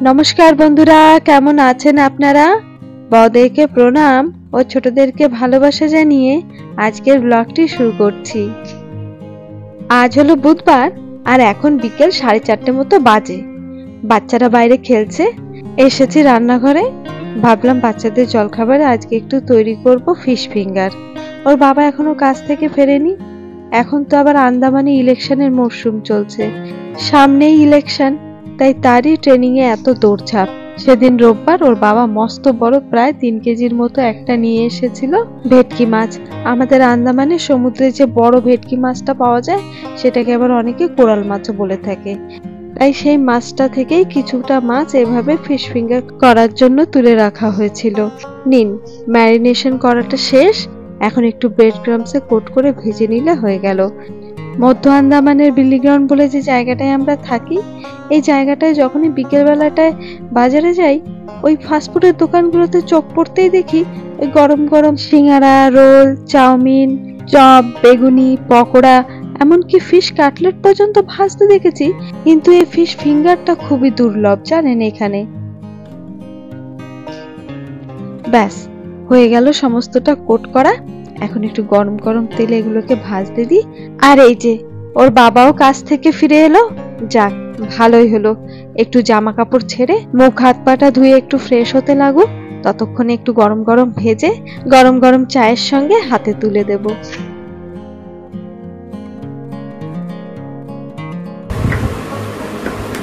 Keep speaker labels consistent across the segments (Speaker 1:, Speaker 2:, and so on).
Speaker 1: নমস্কার বন্ধুরা, কেমন আছেন আপনারা? বড়দেরকে প্রণাম ও ছোটদেরকে ভালোবাসা জানিয়ে আজকের ব্লগটি শুরু করছি। আজ হলো বুধবার আর এখন বিকেল 4:30 মতো বাজে। বাচ্চারা বাইরে খেলছে, এসেছি রান্নাঘরে। ভাবলাম বাচ্চাদের জলখাবারে আজকে একটু তৈরি করব ফিশ ফিঙ্গার। ওর বাবা এখনো কাজ থেকে ফেরেনি। এখন তো আবার আন্দামানে ইলেকশনের মরশুম চলছে, সামনেই ইলেকশন, তাই তারই ট্রেনিং এ এত দৌড়ঝাঁপ। সেদিন রোববার ওর বাবা মস্ত বড় প্রায় 3 কেজির মতো একটা নিয়ে এসেছিল ভেটকি মাছ। আমাদের আন্দামানে সমুদ্রে যে বড় ভেটকি মাছটা পাওয়া যায় সেটাকে আবার অনেকে কোরাল মাছও বলে থাকে। তাই সেই মাছটা থেকেই কিছুটা মাছ এভাবে ফিশ ফিঙ্গার করার জন্য তুলে রাখা হয়েছিল। নিন, ম্যারিনেশন করাটা শেষ, এখন একটু ব্রেড ক্রাম্বসে কোট করে ভেজে নিলে হয়ে গেল। মধ্য আন্দামানের বিলি গ্রাউন্ড বলে যে জায়গাটায় আমরা থাকি, এই জায়গাটায় যখনই বিকেল বেলাটায় বাজারে যাই, ওই ফাস্টফুডের দোকানগুলোতে চোখ পড়তেই দেখি ওই গরম গরম সিঙ্গারা, রোল, চাউমিন, চপ, বেগুনি, পকোড়া, এমনকি ফিশ কাটলেট পর্যন্ত ভাজতে দেখেছি। কিন্তু এই ফিশ ফিঙ্গারটা খুবই দুর্লভ, জানেন এখানে। ব্যাস হয়ে গেল সমস্তটা কোট করা। এখন একটু গরম গরম তেলে এগুলোকে ভাজতে দিই। আর এই যে ওর বাবাও কাজ থেকে ফিরে এলো। যাক, ভালোই হলো। একটু জামা কাপড় ছেড়ে মুখ হাত পাটা ধুয়ে একটু ফ্রেশ হতে লাগুক। ততক্ষণে একটু গরম গরম ভেজে গরম গরম চায়ের সঙ্গে হাতে তুলে দেব।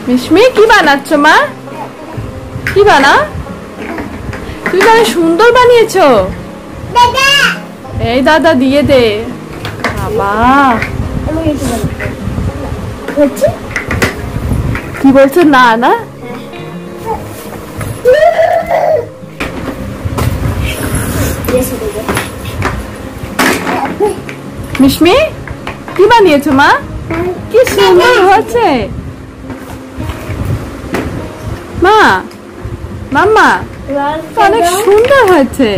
Speaker 2: মিশমি, কি বানাচ্ছ মা? কি বানাও? তুমি তো সুন্দর বানিয়েছো। এই দাদা দিয়ে দে। বাবা কি বলছো? না না, মিশমি কি বানিয়েছো মা? কি সুন্দর হয়েছে মা। মাম্মা অনেক সুন্দর হয়েছে।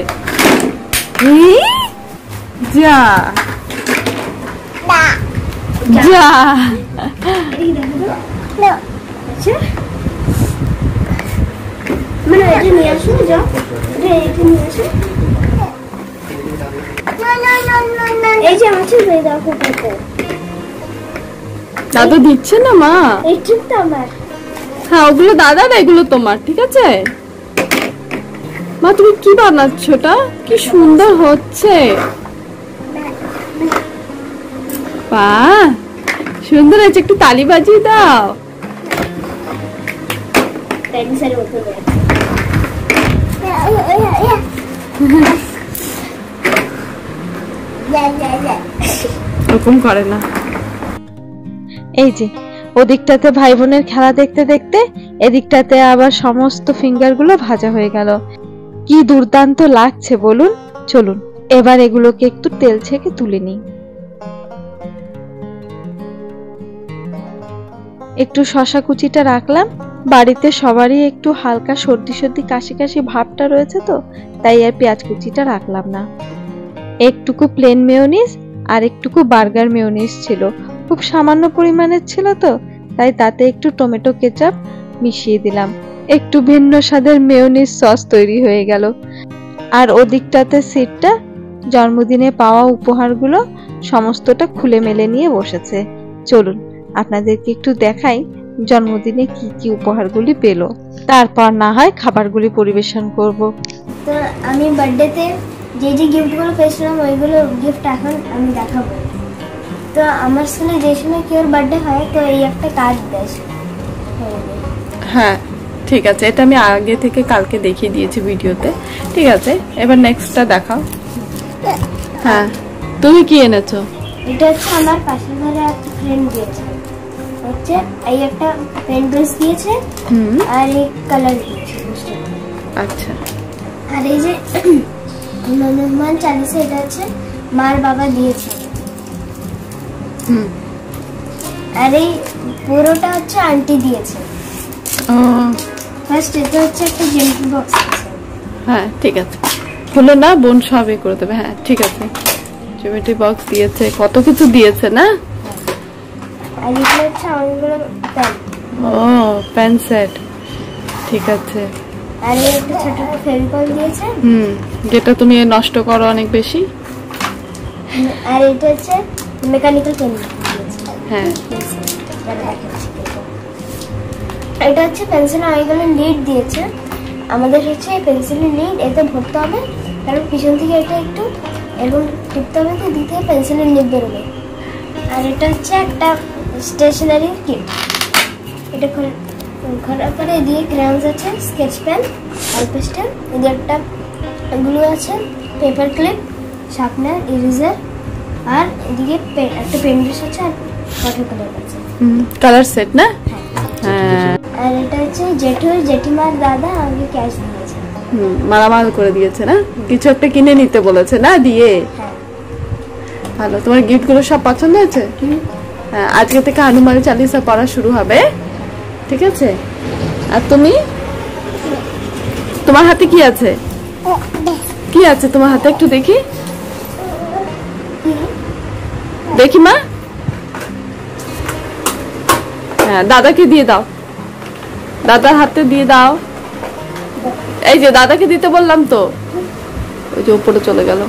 Speaker 2: যা যা দাদু দিচ্ছে না মা। হ্যাঁ, ওগুলো দাদার, এগুলো তোমার, ঠিক আছে মা। তুমি কি বানাচ্ছ? ওটা কি সুন্দর হচ্ছে। বাহ, সুন্দর হয়েছে। একটু তালি বাজিয়ে দাও। ওরকম করে না।
Speaker 1: এই যে ওদিকটাতে ভাই বোনের খেলা দেখতে দেখতে এদিকটাতে আবার সমস্ত ফিঙ্গার গুলো ভাজা হয়ে গেল। কি দুর্দান্ত লাগছে বলুন। চলুন এবার এগুলোকে একটু তেল ছেঁকে তুলে নিই। একটু শসা কুচিটা রাখলাম। বাড়িতে সবারই একটু হালকা সর্দি সর্দি কাশি কাশি ভাবটা রয়েছে, তো তাই আর পেঁয়াজ কুচিটা রাখলাম না। একটুকু প্লেন মেয়োনিজ আর একটুকু বার্গার মেয়োনিজ ছিল, খুব সামান্য পরিমাণের ছিল, তো তাই তাতে একটু টমেটো কেচাপ মিশিয়ে দিলাম। একটু ভিন্ন স্বাদের মেয়োনিজ সস তৈরি হয়ে গেল। আর ওদিকটাতে সিটটা জন্মদিনে পাওয়া উপহারগুলো সমস্তটা খুলে মেলে নিয়ে বসেছে। চলুন আপনাদেরকে একটু দেখাই জন্মদিনে কি কি উপহারগুলি পেল, তারপর না হয় খাবারগুলি পরিবেশন করব।
Speaker 3: তো আমি বার্থডেতে যে যে গিফটগুলো পেয়েছিলাম ওইগুলো গিফট এখন আমি দেখাবো। তো আমার স্কুলে যে সময় কেউ বার্থডে হয় তো এই একটা কার্ড দেয়।
Speaker 2: হ্যাঁ ঠিক আছে, এটা আমি আগে থেকে কালকে দেখিয়ে দিয়েছি ভিডিওতে। ঠিক আছে, এবার নেক্সটটা দেখাও। হ্যাঁ, তুমি কি এনেছো?
Speaker 3: এটা হচ্ছে আমার পাশের ঘরে একটা ফ্রেন্ড দিয়েছে। হচ্ছে এই একটা পেন ব্রাশ দিয়েছে আর এই কালার দিয়েছে।
Speaker 2: আচ্ছা,
Speaker 3: আর এই যে হনুমান চালিসা, এটা হচ্ছে মার বাবা দিয়েছে। আর এই পুরোটা হচ্ছে আন্টি দিয়েছে। ফার্স্ট এটা হচ্ছে একটা জেন্টল বক্স।
Speaker 2: হ্যাঁ ঠিক আছে, হলো না, বোন সবই করে দেবে। হ্যাঁ ঠিক আছে, জ্যামিট্রি বক্স দিয়েছে, কত কিছু দিয়েছে না।
Speaker 3: আর এটা হচ্ছে অনেকগুলো পেন।
Speaker 2: ও পেন সেট, ঠিক আছে।
Speaker 3: আর এই একটা ছোট ফেভিকল দিয়েছে।
Speaker 2: যেটা তুমি নষ্ট করো অনেক বেশি।
Speaker 3: আর এটা হচ্ছে মেকানিক্যাল পেন দিয়েছে।
Speaker 2: হ্যাঁ,
Speaker 3: এটা হচ্ছে পেন্সিল অয়েলের লিড দিয়েছে। আমাদের হচ্ছে পেন্সিলের লিড এতে ভরতে হবে, কারণ পিছন থেকে এটা একটু এরকম টিপতে হবে, তো দিতে পেন্সিলের লিড বেরোবে। আর এটা হচ্ছে একটা স্টেশনারি কিট। এটা খোলা করে দিয়ে ক্রেয়ন্স আছে, স্কেচ পেন, আইপেস্টেল, এদিকে একটা গ্লু আছে, পেপার ক্লিপ, শার্পনার, ইরেজার, আর এদিকে একটা পেন ব্রাশ আছে আর ওয়াটার কালার আছে।
Speaker 2: কালার সেট না? হ্যাঁ।
Speaker 3: আর এটা হচ্ছে জেঠিমার দাদা আমাকে ক্যাশ দিয়েছে।
Speaker 2: মালামাল করে দিয়েছে না, কিছু একটা কিনে নিতে বলেছে না দিয়ে। ভালো, তোমার গিফট গুলো সব পছন্দ হয়েছে? হ্যাঁ, আজকে থেকে হনুমান চালিসা পড়া শুরু হবে, ঠিক আছে? আর তুমি, তোমার হাতে কি আছে? কি আছে তোমার হাতে, একটু দেখি দেখি মা। হ্যাঁ, দাদাকে দিয়ে দাও, দাদার হাতে দিয়ে দাও। এই যে দাদাকে দিতে বললাম তো, ওই যে উপরে চলে গেল।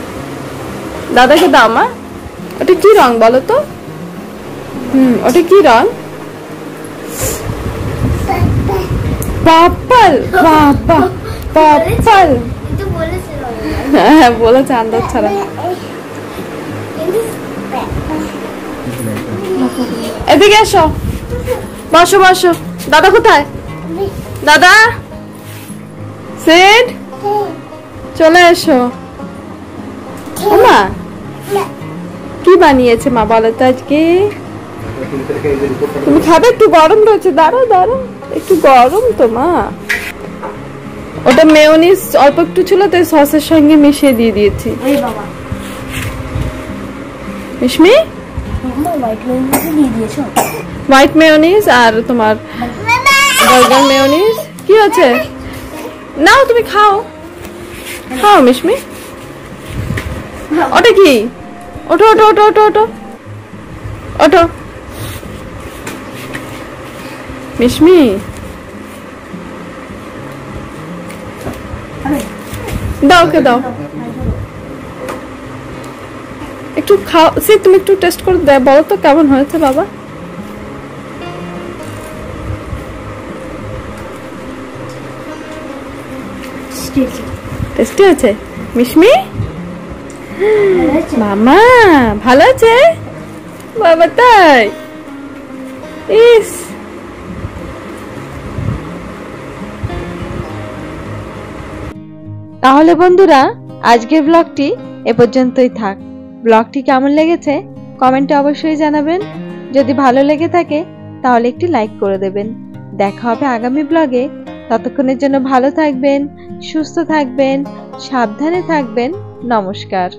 Speaker 2: দাদাকে দাও মা। ওটা কি রং বলো তো? ওটা কি রং? পার্পল। বাবা, পার্পল। হ্যাঁ, বলেছে আন্দাজ ছাড়া। এদিকে এসো, বসো বসো। দাদা কোথায়? দাদা, সিট, চলে এসো। মা কি বানিয়েছে মা বলো তো আজকে? তুমি খাবে? একটু গরম রয়েছে, দাঁড়াও দাঁড়াও, একটু গরম তো মা। ওটা মেয়োনিজ অল্প একটু ছিল, তাই সসের সঙ্গে মিশিয়ে দিয়ে দিয়েছি। মিশমি, হোয়াইট মেয়োনিজ আর তোমার বার্গার মেয়োনিজ। কি হচ্ছে? নাও তুমি খাও, খাও মিশমি। ওটা কি? ওঠো ওঠো ওঠো ওঠো ওঠো ওঠো মিশমি। দাও, ওকে দাও, একটু খাও। সে তুমি একটু টেস্ট করে দে, বলো তো কেমন হয়েছে বাবা? টেস্টি আছে মিশমি? মামা ভালো আছে বাবা? তাই? ইস,
Speaker 1: তাহলে বন্ধুরা আজকের ব্লগটি এ পর্যন্তই থাক। ব্লগটি কেমন লেগেছে কমেন্টে অবশ্যই জানাবেন। যদি ভালো লেগে থাকে তাহলে একটি লাইক করে দেবেন। দেখা হবে আগামী ব্লগে। ততক্ষণের জন্য ভালো থাকবেন, সুস্থ থাকবেন, সাবধানে থাকবেন। নমস্কার।